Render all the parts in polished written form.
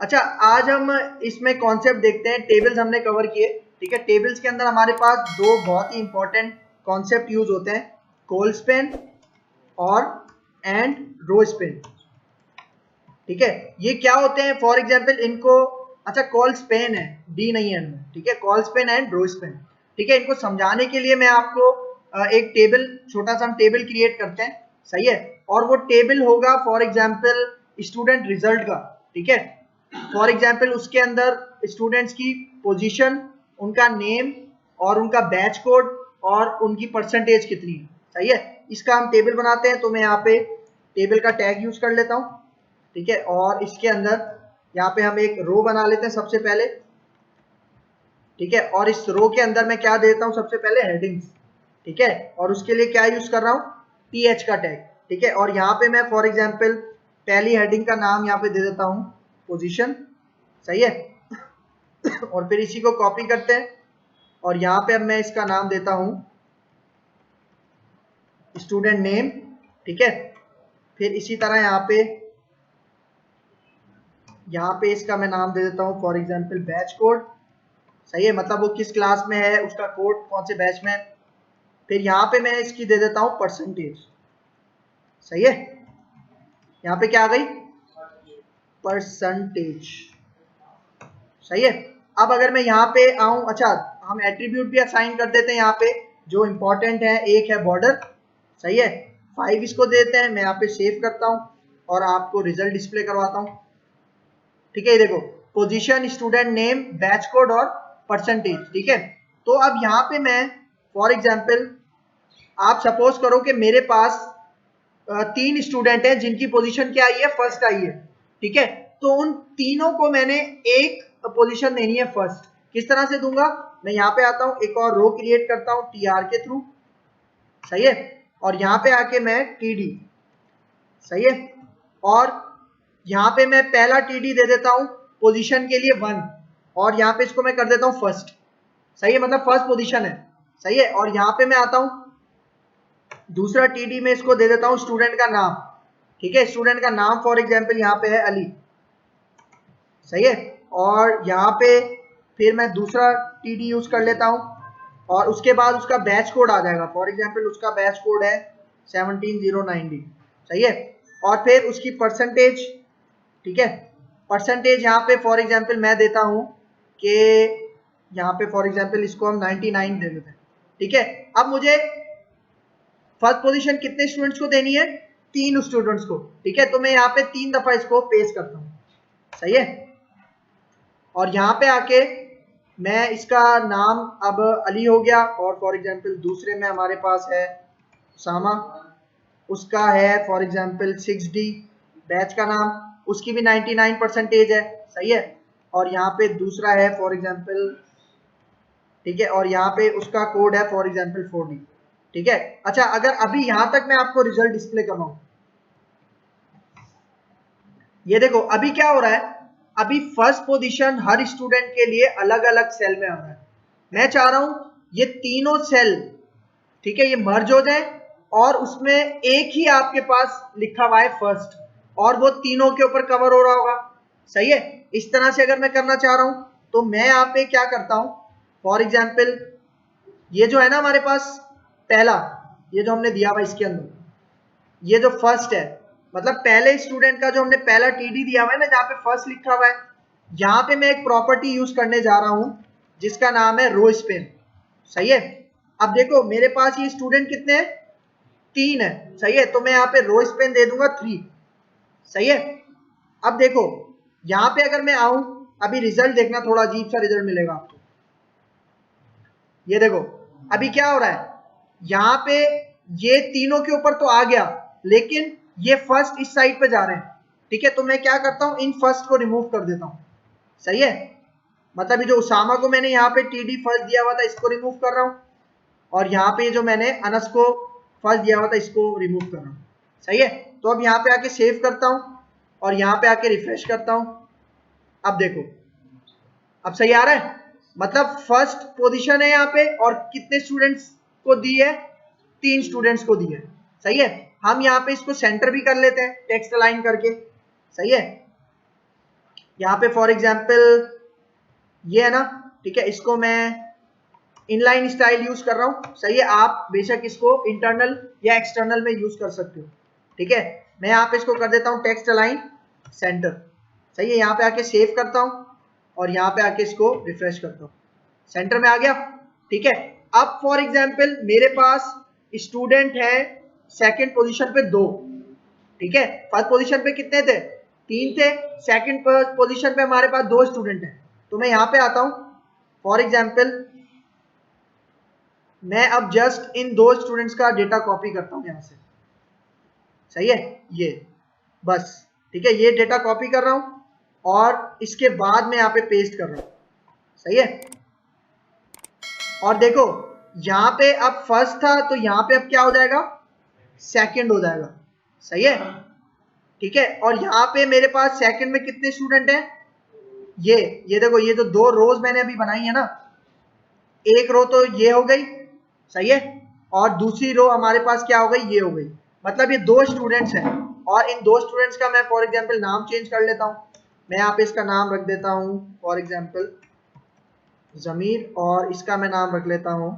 अच्छा, आज हम इसमें कॉन्सेप्ट देखते हैं। टेबल्स हमने कवर किए, ठीक है। टेबल्स के अंदर हमारे पास दो बहुत ही इंपॉर्टेंट कॉन्सेप्ट यूज होते हैं, कॉल स्पैन और एंड रो स्पैन, ठीक है। ये क्या होते हैं, फॉर एग्जांपल इनको, अच्छा कॉल स्पैन है, डी नहीं है इनमें, ठीक है। Col span and row span, ठीक है। इनको समझाने के लिए मैं आपको एक टेबल, छोटा सा हम टेबल क्रिएट करते हैं, सही है। और वो टेबल होगा फॉर एग्जांपल स्टूडेंट रिजल्ट का, ठीक है। फॉर एग्जांपल उसके अंदर स्टूडेंट्स की पोजीशन, उनका नेम और उनका बैच कोड और उनकी परसेंटेज कितनी है, सही है। इसका हम टेबल बनाते हैं। तो मैं यहाँ पे टेबल का टैग यूज कर लेता हूँ, ठीक है। और इसके अंदर यहाँ पे हम एक रो बना लेते हैं सबसे पहले, ठीक है। और इस रो के अंदर मैं क्या देता हूँ, सबसे पहले हेडिंग्स, ठीक है। और उसके लिए क्या यूज कर रहा हूँ, टीएच का टैग, ठीक है। और यहाँ पे मैं फॉर एग्जांपल पहली हेडिंग का नाम यहाँ पे दे देता हूँ पोजीशन, सही है। और फिर इसी को कॉपी करते हैं और यहाँ पे अब मैं इसका नाम देता हूँ स्टूडेंट नेम, ठीक है। फिर इसी तरह यहाँ पे इसका मैं नाम दे देता हूँ फॉर एग्जांपल बैच कोड, सही है। मतलब वो किस क्लास में है, उसका कोड कौन से बैच में। फिर यहाँ पे मैं इसकी दे देता हूँ परसेंटेज, सही है। यहाँ पे क्या आ गई, परसेंटेज, सही है। अब अगर मैं यहाँ पे आऊं, अच्छा हम एट्रीब्यूट भी असाइन कर देते हैं यहाँ पे जो इंपॉर्टेंट है। एक है बॉर्डर, सही है, 5 इसको देते हैं। मैं यहाँ पे सेव करता हूँ और आपको रिजल्ट डिस्प्ले करवाता हूँ, ठीक है। ये देखो, position, student name, batch code और परसेंटेज, ठीक है। तो अब यहाँ पे मैं फॉर एग्जांपल, आप सपोज करो कि मेरे पास 3 स्टूडेंट हैं जिनकी पोजीशन क्या आई है, फर्स्ट आई है, ठीक है। तो उन तीनों को मैंने एक पोजीशन देनी है फर्स्ट। किस तरह से दूंगा, मैं यहाँ पे आता हूँ, एक और रो क्रिएट करता हूँ टीआर के थ्रू, सही है। और यहाँ पे आके मैं टीडी, सही है। और यहाँ पे मैं पहला टीडी दे देता हूँ पोजीशन के लिए 1, और यहाँ पे इसको मैं कर देता हूँ फर्स्ट, सही है, मतलब फर्स्ट पोजीशन है, सही है। और यहाँ पे मैं आता हूँ दूसरा टीडी में इसको दे देता हूँ स्टूडेंट का नाम, ठीक है। स्टूडेंट का नाम फॉर एग्जांपल यहाँ पे है अली, सही है। और यहाँ पे फिर मैं दूसरा टीडी यूज कर लेता हूँ और उसके बाद उसका बैच कोड आ जाएगा। फॉर एग्जांपल उसका बैच कोड है 17090, सही है। और फिर उसकी परसेंटेज, ठीक है। परसेंटेज यहाँ पे फॉर एग्जांपल मैं देता हूँ कि यहाँ पे फॉर एग्जांपल इसको हम 99 दे देते हैं, ठीक है। अब मुझे फर्स्ट पोजीशन कितने स्टूडेंट्स को देनी है, 3 स्टूडेंट्स को, ठीक है। तो मैं यहाँ पे 3 दफा इसको पेस्ट करता हूँ, सही है। और यहाँ पे आके मैं इसका नाम अब अली हो गया, और फॉर एग्जांपल दूसरे में हमारे पास है उसामा, उसका है फॉर एग्जांपल 6D, बैच का नाम, उसकी भी 99 परसेंटेज है, सही है। और यहाँ पे दूसरा है फॉर एग्जांपल, ठीक है। और यहाँ पे उसका कोड है फॉर एग्जांपल 4D, ठीक है। अच्छा, अगर अभी यहाँ तक मैं आपको रिजल्ट डिस्प्ले करवाऊं, ये देखो अभी क्या हो रहा है, अभी फर्स्ट पोजीशन हर स्टूडेंट के लिए अलग अलग सेल में आ रहा है। मैं चाह रहा हूं ये तीनों सेल, ठीक है, ये मर्ज हो जाए और उसमें एक ही आपके पास लिखा हुआ है फर्स्ट, और वो तीनों के ऊपर कवर हो रहा होगा, सही है। इस तरह से अगर मैं करना चाह रहा हूं तो मैं यहाँ पे क्या करता हूं, फॉर एग्जाम्पल ये जो है ना हमारे पास पहला, ये जो हमने दिया हुआ इसके अंदर, ये जो फर्स्ट है, मतलब पहले स्टूडेंट का जो हमने पहला टीडी दिया हुआ है ना, जहाँ पे फर्स्ट लिखा हुआ है, यहाँ पे मैं एक प्रॉपर्टी यूज करने जा रहा हूं जिसका नाम है रो स्पैन, सही है। अब देखो मेरे पास ये स्टूडेंट कितने हैं, 3 है, सही है। तो मैं यहाँ पे रो स्पैन दे दूंगा 3, सही है। अब देखो यहाँ पे अगर मैं आऊं, अभी रिजल्ट देखना, थोड़ा अजीब सा रिजल्ट मिलेगा आपको। ये देखो अभी क्या हो रहा है, यहाँ पे ये तीनों के ऊपर तो आ गया, लेकिन ये फर्स्ट इस साइड पे जा रहे हैं, ठीक है। तो मैं क्या करता हूं, इन फर्स्ट को रिमूव कर देता हूं, सही है। मतलब ये जो उसामा को मैंने यहाँ पे टीडी फर्स्ट दिया हुआ था इसको रिमूव कर रहा हूं, और यहाँ पे जो मैंने अनस को फर्स्ट दिया हुआ था इसको रिमूव कर रहा हूं, सही है। तो अब यहाँ पे आके सेव करता हूं और यहाँ पे आके रिफ्रेश करता हूं। अब देखो अब सही आ रहा है, मतलब फर्स्ट पोजीशन है यहाँ पे, और कितने स्टूडेंट्स को दी है, 3 स्टूडेंट्स को दी है, सही है। हम यहाँ पे इसको सेंटर भी कर लेते हैं टेक्स्ट अलाइन करके, सही है। यहाँ पे फॉर एग्जाम्पल ये है ना, ठीक है, इसको मैं इनलाइन स्टाइल यूज कर रहा हूँ, सही है। आप बेशक इसको इंटरनल या एक्सटर्नल में यूज कर सकते हो, ठीक है। मैं यहाँ पे इसको कर देता हूँ टेक्स्ट अलाइन सेंटर, सही है। यहाँ पे आके सेव करता हूँ और यहाँ पे आके इसको रिफ्रेश करता हूँ, सेंटर में आ गया, ठीक है। अब फॉर एग्जाम्पल मेरे पास स्टूडेंट है सेकंड पोजीशन पे 2, ठीक है। फर्स्ट पोजीशन पे कितने थे? 3 थे। सेकंड पोजीशन पे हमारे पास 2 स्टूडेंट हैं। तो मैं यहाँ पे आता हूँ, फॉर एग्जाम्पल मैं अब जस्ट इन 2 स्टूडेंट्स का डेटा कॉपी करता हूँ यहाँ से, सही है, ये बस, ठीक है। ये डेटा कॉपी कर रहा हूँ और इसके बाद मैं यहाँ पे पेस्ट कर रहा हूँ, सही है। और देखो यहाँ पे अब फर्स्ट था तो यहाँ पे अब क्या हो जाएगा? सेकंड हो जाएगा, सही है, ठीक है। और यहाँ पे मेरे पास सेकंड में कितने स्टूडेंट हैं? ये देखो, ये जो 2 रोज मैंने अभी बनाई है ना, एक रो तो ये हो गई, सही है, और दूसरी रो हमारे पास क्या हो गई? ये हो गई। मतलब ये 2 स्टूडेंट्स हैं और इन 2 स्टूडेंट्स का मैं फॉर एग्जांपल नाम चेंज कर लेता हूँ। मैं यहाँ पे इसका नाम रख देता हूँ फॉर एग्जांपल जमीर, और इसका मैं नाम रख लेता हूँ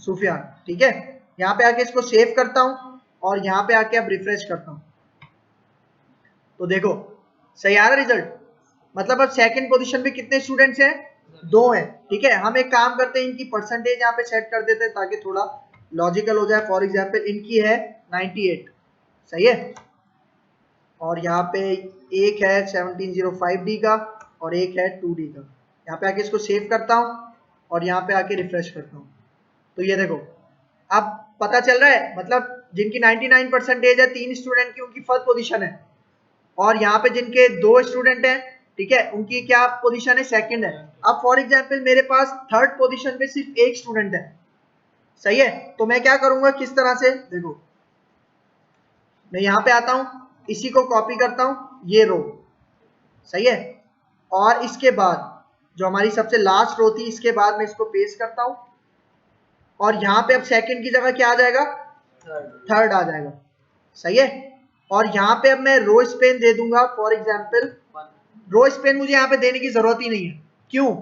सुफियान, ठीक है। यहाँ पे आके इसको सेव करता हूँ और यहाँ पे आके अब रिफ्रेश करता हूँ, तो देखो सही आ रहा रिजल्ट। मतलब अब सेकंड पोजीशन पे कितने स्टूडेंट्स हैं? 2 हैं, ठीक है। हम एक काम करते हैं, इनकी परसेंटेज यहाँ पे सेट कर देते हैं ताकि थोड़ा लॉजिकल हो जाए। फॉर एग्जांपल इनकी है 98, सही है, और यहाँ पे एक है 1705D का और एक है 2D का। यहाँ पे आके इसको सेव करता हूँ और यहाँ पे आके रिफ्रेश करता हूँ, तो ये देखो अब पता चल रहा है। मतलब जिनकी 99 परसेंटेज है 3 स्टूडेंट की, उनकी फर्स्ट पोजीशन है, और यहाँ पे जिनके 2 स्टूडेंट हैं, ठीक है, उनकी क्या पोजीशन है? सेकंड है। अब फॉर एग्जांपल मेरे पास थर्ड पोजीशन पे सिर्फ एक स्टूडेंट है, सही है। तो मैं क्या करूंगा, किस तरह से, देखो मैं यहाँ पे आता हूँ, इसी को कॉपी करता हूँ, ये रो, सही है, और इसके बाद जो हमारी सबसे लास्ट रो थी, इसके बाद मैं इसको पेस्ट करता हूँ, और यहाँ पे अब सेकंड की जगह क्या आ जाएगा? थर्ड आ जाएगा, सही है। और यहाँ पे अब मैं रो स्पेन दे दूंगा, फॉर एग्जाम्पल रो स्पेन मुझे यहाँ पे देने की जरूरत ही नहीं है। क्यों?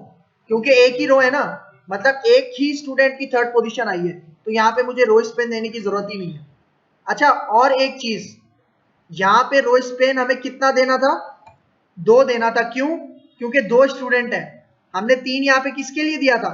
क्योंकि एक ही रो है ना, मतलब एक ही स्टूडेंट की थर्ड पोजीशन आई है, तो यहाँ पे मुझे रो स्पेन देने की जरूरत ही नहीं है। अच्छा, और एक चीज, यहाँ पे रो स्पेन हमें कितना देना था? 2 देना था। क्यों? क्योंकि 2 स्टूडेंट है। हमने 3 यहाँ पे किसके लिए दिया था?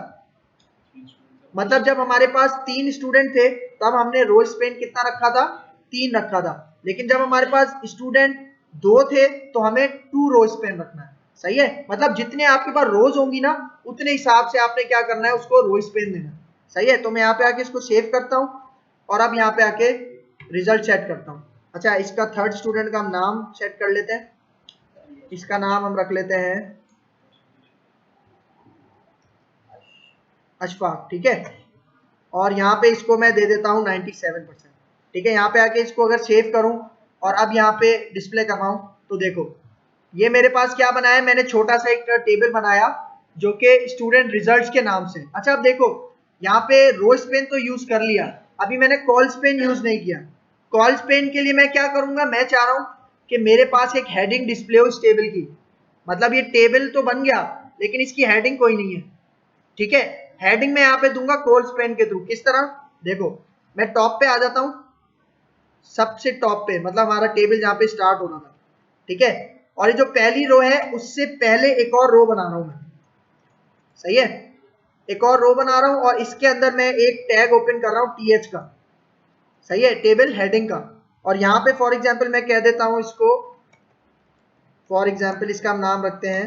मतलब जब हमारे पास 3 स्टूडेंट थे तब हमने रो स्पेन कितना रखा था? 3 रखा था। लेकिन जब हमारे पास स्टूडेंट 2 थे तो हमें 2 रो स्पेन रखना है, सही है। मतलब जितने आपके पास रोज होंगी ना, उतने हिसाब से आपने क्या करना है? उसको रो स्पेन देना, सही है। तो मैं यहाँ पे आके इसको सेव करता हूँ और अब यहाँ पे आके रिजल्ट सेट करता हूँ। अच्छा, इसका थर्ड स्टूडेंट का हम नाम सेट कर लेते हैं। इसका नाम हम रख लेते हैं अशफाक, ठीक है। और यहाँ पे इसको मैं दे देता हूँ 97%, ठीक है। यहाँ पे आके इसको अगर सेव करूँ और अब यहाँ पे डिस्प्ले करवाऊँ, तो देखो ये मेरे पास क्या बनाया है? मैंने छोटा सा एक टेबल बनाया जो कि स्टूडेंट रिजल्ट्स के नाम से। अच्छा, अब देखो यहाँ पे रो स्पेन तो यूज कर लिया, अभी मैंने कॉल स्पेन यूज नहीं किया। कॉल स्पेन के लिए मैं क्या करूंगा? मैं चाह रहा हूँ कि मेरे पास एक हेडिंग डिस्प्ले हो इस टेबल की। मतलब ये टेबल तो बन गया लेकिन इसकी हेडिंग कोई नहीं है, ठीक है। हेडिंग में यहाँ पे दूंगा कॉल स्पेन के थ्रू। किस तरह? देखो मैं टॉप पे आ जाता हूँ, सबसे टॉप पे, मतलब हमारा टेबल जहाँ पे स्टार्ट होना था, ठीक है। और ये जो पहली रो है उससे पहले एक और रो बना रहा हूं मैं, सही है, एक और रो बना रहा हूं और इसके अंदर मैं एक टैग ओपन कर रहा हूं टीएच का, सही है, टेबल हेडिंग का। और यहाँ पे फॉर एग्जांपल मैं कह देता हूं इसको, फॉर एग्जांपल इसका हम नाम रखते हैं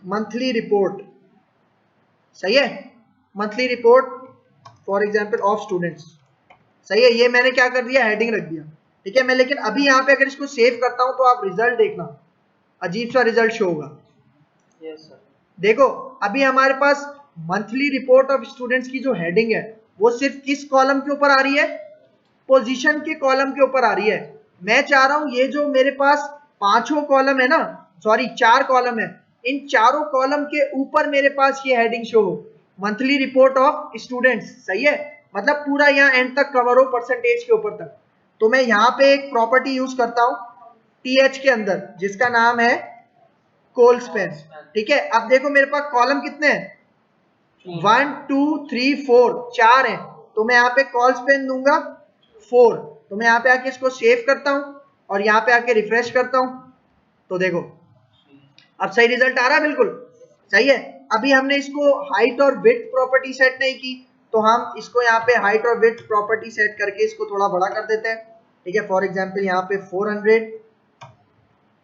मंथली रिपोर्ट, सही है, monthly report for example of students, सही है। ये मैंने क्या कर दिया? हेडिंग रख दिया, ठीक है। मैं लेकिन अभी यहाँ पे अगर इसको सेव करता हूं तो आप रिजल्ट देखना, अजीब सा रिजल्ट शो होगा। Yes sir. देखो अभी हमारे पास मंथली रिपोर्ट ऑफ स्टूडेंट्स की जो हेडिंग है वो सिर्फ किस कॉलम के ऊपर आ रही है? पोजीशन के कॉलम के ऊपर आ रही है। मैं चाह रहा हूं ये जो मेरे पास 5 कॉलम है ना, सॉरी 4 कॉलम है, इन चारों कॉलम के ऊपर मेरे पास ये हेडिंग शो हो, मंथली रिपोर्ट ऑफ स्टूडेंट्स, सही है। मतलब पूरा यहाँ एंड तक कवर हो परसेंटेज के ऊपर तक। तो मैं यहाँ पे एक प्रॉपर्टी यूज करता हूँ TH के अंदर, जिसका नाम है कोल स्पेन। ठीक है, अब देखो मेरे पास कॉलम कितने हैं, 1 2 3 4, 4 हैं, तो मैं यहाँ पे कॉल स्पेन दूंगा 4। तो मैं यहाँ पे आके इसको सेव करता हूं और यहाँ पे आके रिफ्रेश करता हूं, तो देखो अब सही रिजल्ट आ रहा है, बिल्कुल सही है। अभी हमने इसको हाइट और विड्थ प्रॉपर्टी सेट नहीं की, तो हम इसको यहाँ पे हाइट और विड्थ प्रॉपर्टी सेट करके इसको थोड़ा बड़ा कर देते हैं। ठीक है, फॉर एग्जांपल यहाँ पे 400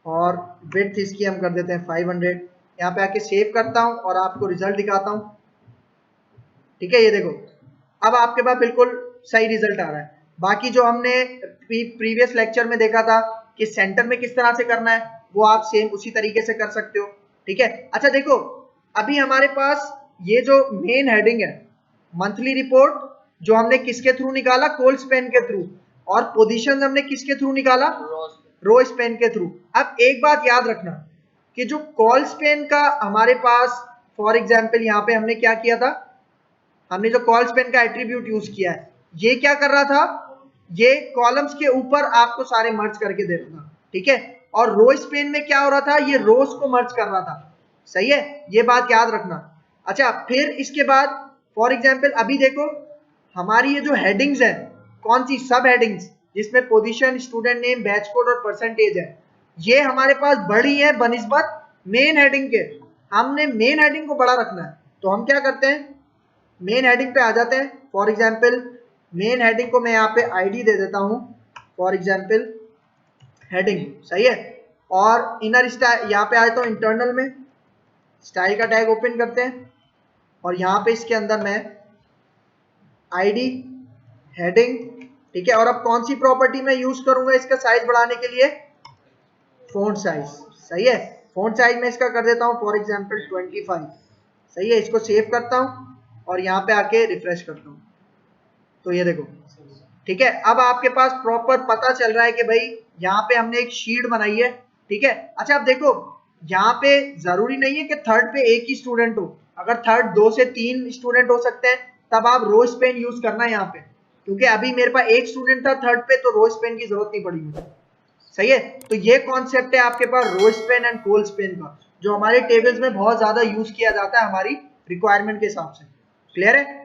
और विड्थ इसकी हम कर देते हैं 500। यहाँ पे आके सेव करता हूँ और आपको रिजल्ट दिखाता हूँ। ठीक है, ये देखो अब आपके पास बिल्कुल सही रिजल्ट आ रहा है। बाकी जो हमने प्रीवियस लेक्चर में देखा था कि सेंटर में किस तरह से करना है, वो आप सेम उसी तरीके से कर सकते हो। ठीक है, अच्छा देखो अभी हमारे पास ये जो मेन हेडिंग है, मंथली रिपोर्ट, जो हमने किसके थ्रू निकाला, कोल स्पेन के थ्रू, और पोजीशन हमने किसके थ्रू निकाला, रो स्पेन के थ्रू। अब एक बात याद रखना कि जो कॉल स्पेन का हमारे पास, फॉर एग्जांपल यहाँ पे हमने क्या किया था, हमने जो कॉल स्पेन का एट्रीब्यूट यूज किया है, ये क्या कर रहा था, ये कॉलम्स के ऊपर आपको सारे मर्ज करके दे रहा था। ठीक है, और रो स्पेन में क्या हो रहा था, ये रोज को मर्ज कर रहा था। सही है, ये बात याद रखना। अच्छा, फिर इसके बाद फॉर एग्जांपल अभी देखो हमारी ये जो हेडिंग्स है, कौन सी, सब हेडिंग्स, जिसमें position, student name, batch code और परसेंटेज है, ये हमारे पास बड़ी है बनिस्बत मेन हेडिंग के। हमने मेन हेडिंग को बड़ा रखना है, तो हम क्या करते हैं, मेन हेडिंग पे आ जाते हैं। फॉर एग्जांपल मेन हेडिंग को मैं यहाँ पे आईडी दे देता हूँ, फॉर एग्जांपल हेडिंग। सही है, और इनर स्टाइल यहाँ पे आ जाता हूँ, इंटरनल में स्टाइल का टैग ओपन करते हैं और यहाँ पे इसके अंदर मैं आईडी हेडिंग। ठीक है, और अब कौन सी प्रॉपर्टी मैं यूज करूंगा इसका साइज बढ़ाने के लिए, फॉन्ट साइज। सही है, फॉन्ट साइज में इसका कर देता हूँ फॉर एग्जांपल 25। सही है, इसको सेव करता हूँ और यहाँ पे आके रिफ्रेश करता हूँ, तो ये देखो। ठीक है, अब आपके पास प्रॉपर पता चल रहा है कि भाई यहाँ पे हमने एक शीट बनाई है। ठीक है, अच्छा अब देखो यहाँ पे जरूरी नहीं है कि थर्ड पे एक ही स्टूडेंट हो, अगर थर्ड 2 से 3 स्टूडेंट हो सकते हैं, तब आप रो स्पेन यूज करना है यहाँ पे, क्योंकि अभी मेरे पास एक स्टूडेंट था थर्ड पे, तो रो स्पेन की जरूरत नहीं पड़ी मुझे। सही है, तो ये कॉन्सेप्ट है आपके पास रो स्पेन एंड कोल स्पेन का, जो हमारे टेबल्स में बहुत ज्यादा यूज किया जाता है हमारी रिक्वायरमेंट के हिसाब से। क्लियर है?